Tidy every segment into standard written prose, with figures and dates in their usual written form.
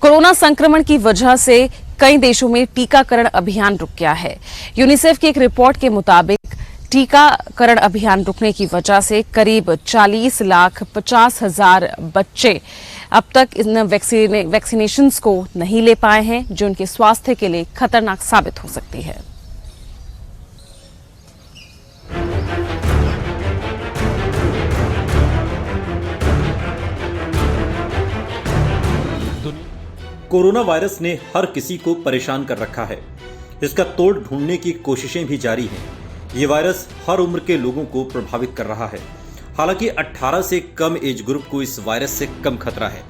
Corona संक्रमण की वजह से कई देशों में टीकाकरण अभियान रुक गया है। यूनिसेफ की एक रिपोर्ट के मुताबिक टीकाकरण अभियान रुकने की वजह से करीब 40,50,000 बच्चे अब तक इन वैक्सीनेशंस को नहीं ले पाए हैं, जो उनके स्वास्थ्य के लिए खतरनाक साबित हो सकती है। कोरोना वायरस ने हर किसी को परेशान कर रखा है। इसका तोड़ ढूंढने की कोशिशें भी जारी हैं। ये वायरस हर उम्र के लोगों को प्रभावित कर रहा है। हालांकि 18 से कम एज ग्रुप को इस वायरस से कम खतरा है।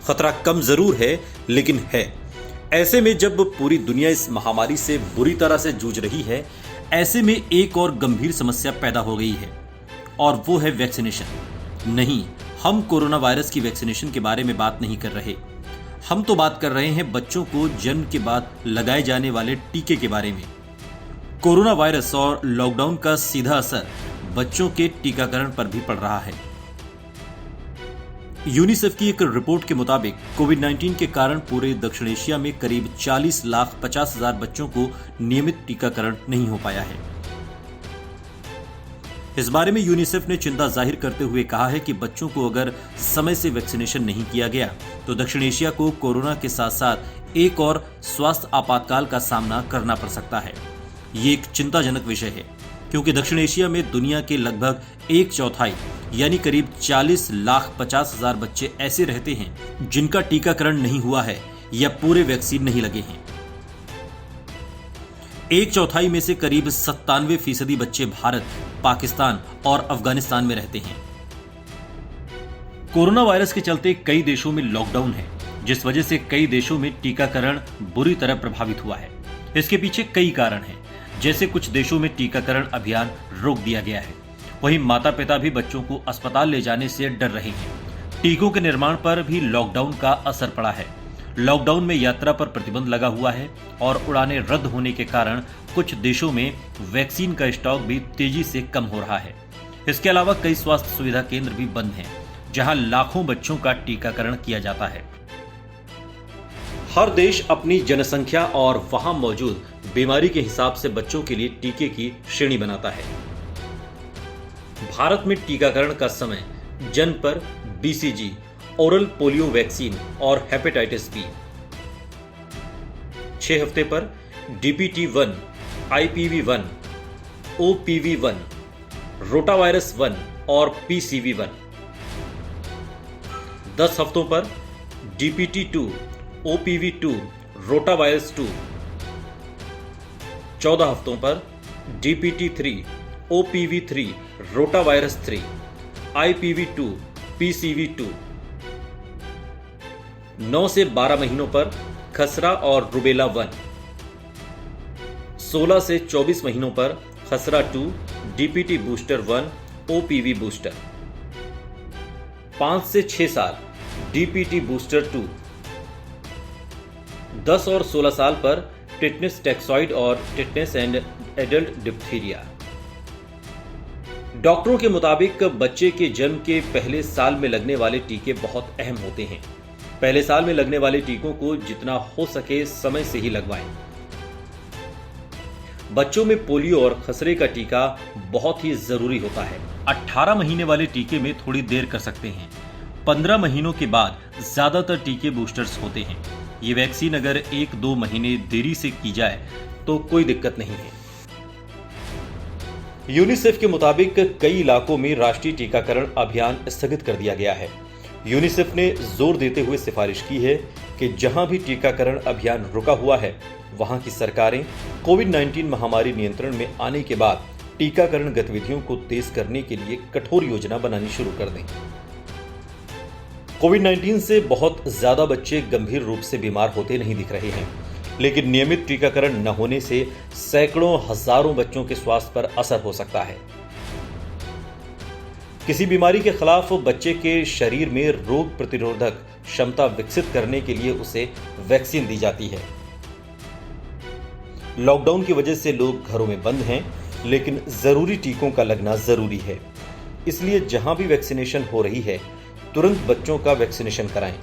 खतरा कम जरूर है, लेकिन है। ऐसे में जब पूरी दुनिया इस महामारी से बुरी तरह से जूझ रही है, ऐसे में एक और गंभीर समस्या पैदा हो गई है, और वो है वैक्सीनेशन। नहीं, हम कोरोना वायरस की वैक्सीनेशन के बारे में बात नहीं कर रहे। हम तो बात कर रहे हैं बच्चों को जन्म के बाद लगाए जाने वाले टीके के बारे में। कोरोना वायरस और लॉकडाउन का सीधा असर बच्चों के टीकाकरण पर भी पड़ रहा है। यूनिसेफ की एक रिपोर्ट के मुताबिक कोविड-19 के कारण पूरे दक्षिण एशिया में करीब 40,50,000 बच्चों को नियमित टीकाकरण नहीं हो पाया है। इस बारे में यूनिसेफ ने चिंता जाहिर करते हुए कहा है कि बच्चों को अगर समय से वैक्सीनेशन नहीं किया गया तो दक्षिण एशिया को कोरोना के साथ साथ एक और स्वास्थ्य आपातकाल का सामना करना पड़ सकता है। ये एक चिंताजनक विषय है, क्योंकि दक्षिण एशिया में दुनिया के लगभग 1/4 यानी करीब 40,50,000 बच्चे ऐसे रहते हैं जिनका टीकाकरण नहीं हुआ है या पूरे वैक्सीन नहीं लगे हैं। 1/4 में से करीब 97% बच्चे भारत, पाकिस्तान और अफगानिस्तान में रहते हैं। कोरोना वायरस के चलते कई देशों में लॉकडाउन है, जिस वजह से कई देशों में टीकाकरण बुरी तरह प्रभावित हुआ है। इसके पीछे कई कारण हैं, जैसे कुछ देशों में टीकाकरण अभियान रोक दिया गया है। वहीं माता पिता भी बच्चों को अस्पताल ले जाने से डर रहे हैं। टीकों के निर्माण पर भी लॉकडाउन का असर पड़ा है। लॉकडाउन में यात्रा पर प्रतिबंध लगा हुआ है और उड़ानें रद्द होने के कारण कुछ देशों में वैक्सीन का स्टॉक भी तेजी से कम हो रहा है। इसके अलावा कई स्वास्थ्य सुविधा केंद्र भी बंद हैं, जहां लाखों बच्चों का टीकाकरण किया जाता है। हर देश अपनी जनसंख्या और वहां मौजूद बीमारी के हिसाब से बच्चों के लिए टीके की श्रेणी बनाता है। भारत में टीकाकरण का समय जन्म पर BCG, ओरल पोलियो वैक्सीन और हेपेटाइटिस बी, 6 हफ्ते पर DPT1, IPV1, OPV1, रोटावायरस 1 और PCV1, 10 हफ्तों पर DPT2, OPV2, रोटावायरस 2, 14 हफ्तों पर DPT3, OPV3, rotavirus 3, IPV2, PCV2, 9 से 12 महीनों पर खसरा और रुबेला 1, 16 से 24 महीनों पर खसरा 2, DPT बूस्टर 1, OPV बूस्टर, 5 से 6 साल DPT बूस्टर 2, 10 और 16 साल पर टिटनेस टैक्सॉइड और टिटनेस एंड एडल्ट डिप्थीरिया। डॉक्टरों के मुताबिक बच्चे के जन्म के पहले साल में लगने वाले टीके बहुत अहम होते हैं। पहले साल में लगने वाले टीकों को जितना हो सके समय से ही लगवाएं। बच्चों में पोलियो और खसरे का टीका बहुत ही जरूरी होता है। 18 महीने वाले टीके में थोड़ी देर कर सकते हैं। 15 महीनों के बाद ज्यादातर टीके बूस्टर्स होते हैं। ये वैक्सीन अगर 1-2 महीने देरी से की जाए तो कोई दिक्कत नहीं है। यूनिसेफ के मुताबिक कई इलाकों में राष्ट्रीय टीकाकरण अभियान स्थगित कर दिया गया है। यूनिसेफ ने जोर देते हुए सिफारिश की है कि जहां भी टीकाकरण अभियान रुका हुआ है, वहां की सरकारें कोविड-19 महामारी नियंत्रण में आने के बाद टीकाकरण गतिविधियों को तेज करने के लिए कठोर योजना बनानी शुरू कर दें। कोविड-19 से बहुत ज्यादा बच्चे गंभीर रूप से बीमार होते नहीं दिख रहे हैं, लेकिन नियमित टीकाकरण न होने से सैकड़ों हजारों बच्चों के स्वास्थ्य पर असर हो सकता है। किसी बीमारी के खिलाफ बच्चे के शरीर में रोग प्रतिरोधक क्षमता विकसित करने के लिए उसे वैक्सीन दी जाती है। लॉकडाउन की वजह से लोग घरों में बंद हैं, लेकिन जरूरी टीकों का लगना जरूरी है। इसलिए जहां भी वैक्सीनेशन हो रही है, तुरंत बच्चों का वैक्सीनेशन कराएं।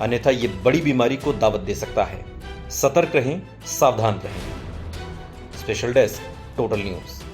अन्यथा ये बड़ी बीमारी को दावत दे सकता है। सतर्क रहें, सावधान रहें। Special desk, total news.